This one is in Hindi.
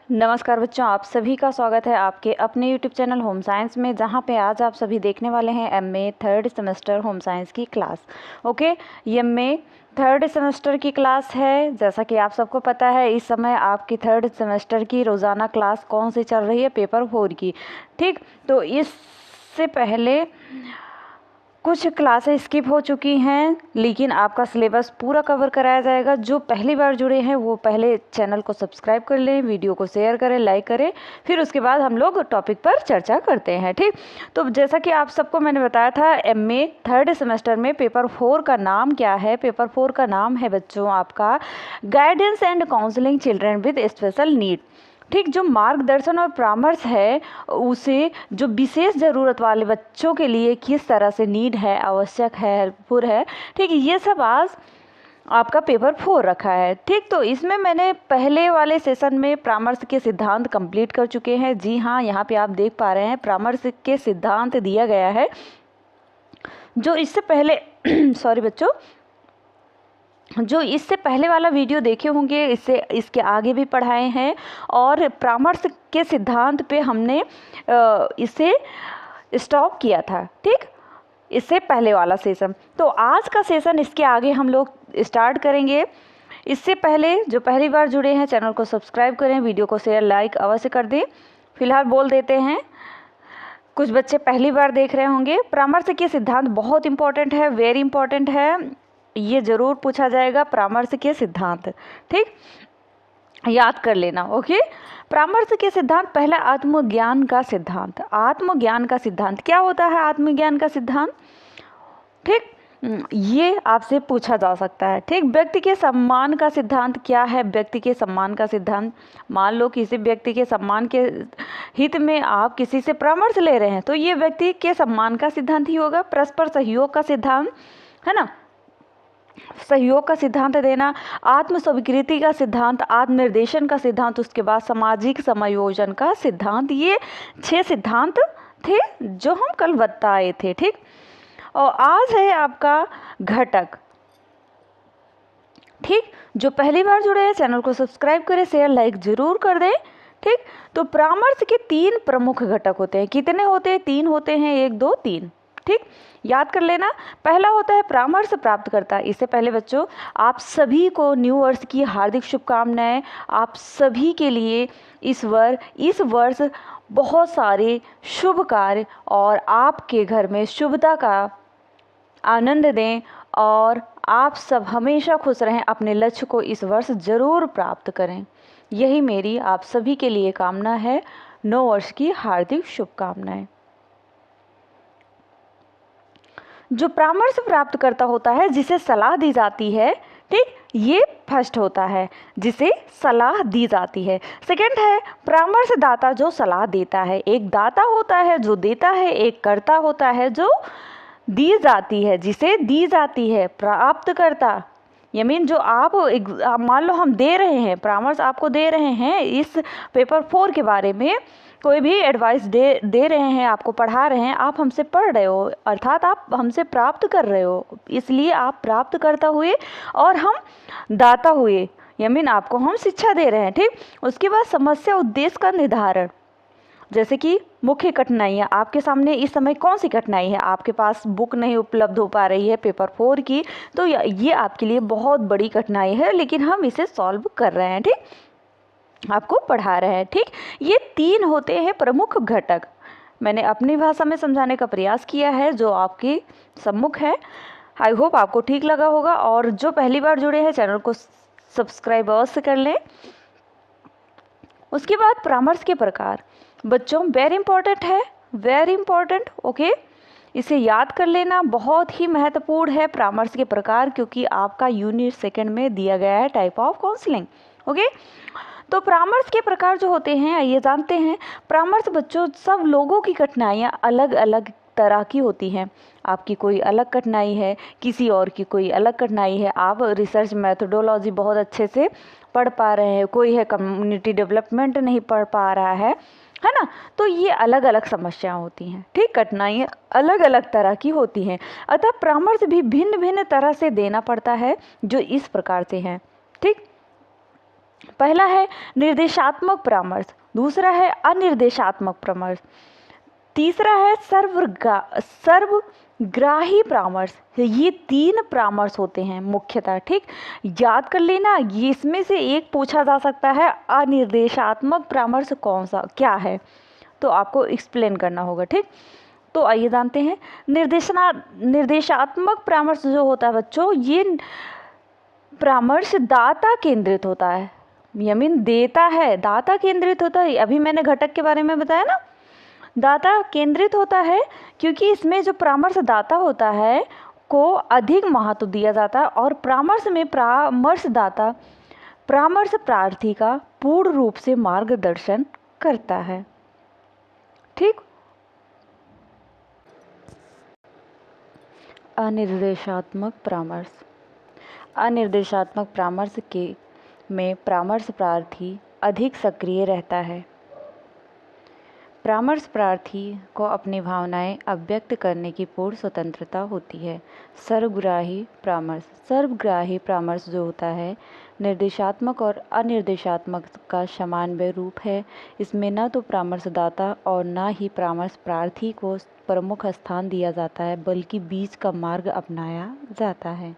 नमस्कार बच्चों, आप सभी का स्वागत है आपके अपने YouTube चैनल होम साइंस में, जहां पे आज आप सभी देखने वाले हैं MA third semester home science की क्लास। ओके, ये MA थर्ड सेमेस्टर की क्लास है। जैसा कि आप सबको पता है, इस समय आपकी थर्ड सेमेस्टर की रोज़ाना क्लास कौन सी चल रही है? पेपर 4 की। ठीक, तो इससे पहले कुछ क्लासेस स्किप हो चुकी हैं, लेकिन आपका सिलेबस पूरा कवर कराया जाएगा। जो पहली बार जुड़े हैं वो पहले चैनल को सब्सक्राइब कर लें, वीडियो को शेयर करें, लाइक करें, फिर उसके बाद हम लोग टॉपिक पर चर्चा करते हैं। ठीक, तो जैसा कि आप सबको मैंने बताया था, MA थर्ड सेमेस्टर में पेपर 4 का नाम क्या है? पेपर 4 का नाम है बच्चों आपका guidance and counselling children with special need. ठीक, जो मार्गदर्शन और परामर्श है उसे जो विशेष ज़रूरत वाले बच्चों के लिए किस तरह से नीड है, आवश्यक है, हेल्पफुल है। ठीक, ये सब आज आपका पेपर 4 रखा है। ठीक, तो इसमें मैंने पहले वाले सेशन में परामर्श के सिद्धांत कंप्लीट कर चुके हैं। जी हाँ, यहाँ पे आप देख पा रहे हैं परामर्श के सिद्धांत दिया गया है। जो इससे पहले सॉरी बच्चों, जो इससे पहले वाला वीडियो देखे होंगे, इसके आगे भी पढ़ाए हैं और परामर्श के सिद्धांत पे हमने इसे स्टॉप किया था। ठीक, इससे पहले वाला सेशन। तो आज का सेशन इसके आगे हम लोग स्टार्ट करेंगे। इससे पहले जो पहली बार जुड़े हैं, चैनल को सब्सक्राइब करें, वीडियो को शेयर लाइक अवश्य कर दें। फिलहाल बोल देते हैं, कुछ बच्चे पहली बार देख रहे होंगे। परामर्श के सिद्धांत बहुत इंपॉर्टेंट है, वेरी इंपॉर्टेंट है, ये जरूर पूछा जाएगा। परामर्श के सिद्धांत, ठीक, याद कर लेना। ओके, परामर्श के सिद्धांत पहला, आत्मज्ञान का सिद्धांत। आत्मज्ञान का सिद्धांत क्या होता है? आत्मज्ञान का सिद्धांत, ठीक, ये आपसे पूछा जा सकता है। ठीक, व्यक्ति के सम्मान का सिद्धांत क्या है? व्यक्ति के सम्मान का सिद्धांत, मान लो किसी व्यक्ति के सम्मान के हित में आप किसी से परामर्श ले रहे हैं, तो ये व्यक्ति के सम्मान का सिद्धांत ही होगा। परस्पर सहयोग का सिद्धांत है ना, सहयोग का सिद्धांत देना, आत्म स्वीकृति का सिद्धांत, आत्मनिर्देशन का सिद्धांत, उसके बाद सामाजिक समायोजन का सिद्धांत। ये 6 सिद्धांत थे जो हम कल बताए थे। ठीक, और आज है आपका घटक। ठीक, जो पहली बार जुड़े हैं चैनल को सब्सक्राइब करें, शेयर लाइक जरूर कर दें। ठीक, तो परामर्श के 3 प्रमुख घटक होते हैं। कितने होते हैं? 3 होते हैं, 1 2 3। ठीक, याद कर लेना। पहला होता है परामर्श प्राप्तकर्ता। इससे पहले बच्चों, आप सभी को न्यू वर्ष की हार्दिक शुभकामनाएं। आप सभी के लिए इस वर्ष बहुत सारे शुभ कार्य और आपके घर में शुभता का आनंद दें और आप सब हमेशा खुश रहें। अपने लक्ष्य को इस वर्ष जरूर प्राप्त करें, यही मेरी आप सभी के लिए कामना है। नव वर्ष की हार्दिक शुभकामनाएं। जो परामर्श प्राप्त करता होता है, जिसे सलाह दी जाती है, ठीक, ये फर्स्ट होता है, जिसे सलाह दी जाती है। सेकंड है परामर्श दाता, जो सलाह देता है। एक दाता होता है जो देता है, एक कर्ता होता है जो दी जाती है, जिसे दी जाती है। प्राप्त करता मीन जो आप मान लो हम दे रहे हैं परामर्श, आपको दे रहे हैं इस पेपर 4 के बारे में, कोई भी एडवाइस दे रहे हैं, आपको पढ़ा रहे हैं, आप हमसे पढ़ रहे हो, अर्थात आप हमसे प्राप्त कर रहे हो, इसलिए आप प्राप्त करता हुए और हम दाता हुए, मीन आपको हम शिक्षा दे रहे हैं। ठीक, उसके बाद समस्या उद्देश्य का निर्धारण, जैसे कि मुख्य कठिनाइयाँ आपके सामने इस समय कौन सी कठिनाई है? आपके पास बुक नहीं उपलब्ध हो पा रही है पेपर 4 की, तो ये आपके लिए बहुत बड़ी कठिनाई है, लेकिन हम इसे सॉल्व कर रहे हैं। ठीक, आपको पढ़ा रहे हैं। ठीक, ये 3 होते हैं प्रमुख घटक। मैंने अपनी भाषा में समझाने का प्रयास किया है, जो आपके सम्मुख है। आई होप आपको ठीक लगा होगा। और जो पहली बार जुड़े हैं, चैनल को सब्सक्राइब अवश्य कर लें। उसके बाद परामर्श के प्रकार बच्चों, वेरी इंपॉर्टेंट है, वेरी इंपॉर्टेंट। ओके, इसे याद कर लेना, बहुत ही महत्वपूर्ण है परामर्श के प्रकार, क्योंकि आपका यूनिट 2 में दिया गया है टाइप ऑफ काउंसलिंग। ओके, तो परामर्श के प्रकार जो होते हैं, आइए जानते हैं। परामर्श बच्चों, सब लोगों की कठिनाइयाँ अलग अलग तरह की होती हैं। आपकी कोई अलग कठिनाई है, किसी और की कोई अलग कठिनाई है। आप रिसर्च मैथडोलॉजी बहुत अच्छे से पढ़ पा रहे हैं, कोई है कम्युनिटी डेवलपमेंट नहीं पढ़ पा रहा है ना। तो ये अलग अलग समस्याएं होती हैं। ठीक, कठिनाइयाँ अलग अलग तरह की होती हैं, अतः परामर्श भी भिन्न भिन्न तरह से देना पड़ता है, जो इस प्रकार से हैं। ठीक, पहला है निर्देशात्मक परामर्श, दूसरा है अनिर्देशात्मक परामर्श, तीसरा है सर्वग्राही परामर्श। ये 3 परामर्श होते हैं मुख्यतः, ठीक। याद कर लेना, ये इसमें से एक पूछा जा सकता है अनिर्देशात्मक परामर्श कौन सा क्या है, तो आपको एक्सप्लेन करना होगा, ठीक। तो आइए जानते हैं। निर्देशात्मक परामर्श जो होता है बच्चों, ये परामर्श दाता केंद्रित होता है, यमीन देता है, दाता केंद्रित होता है। अभी मैंने घटक के बारे में बताया ना, दाता केंद्रित होता है क्योंकि इसमें जो परामर्श दाता होता है को अधिक महत्व दिया जाता है, और परामर्श में परामर्शदाता परामर्श प्रार्थी का पूर्ण रूप से मार्गदर्शन करता है, ठीक। अनिर्देशात्मक परामर्श। अनिर्देशात्मक परामर्श में परामर्श प्रार्थी अधिक सक्रिय रहता है। परामर्श प्रार्थी को अपनी भावनाएं अभिव्यक्त करने की पूर्ण स्वतंत्रता होती है। सर्वग्राही परामर्श जो होता है निर्देशात्मक और अनिर्देशात्मक का समन्वय रूप है। इसमें न तो परामर्शदाता और न ही परामर्श प्रार्थी को प्रमुख स्थान दिया जाता है, बल्कि बीच का मार्ग अपनाया जाता है।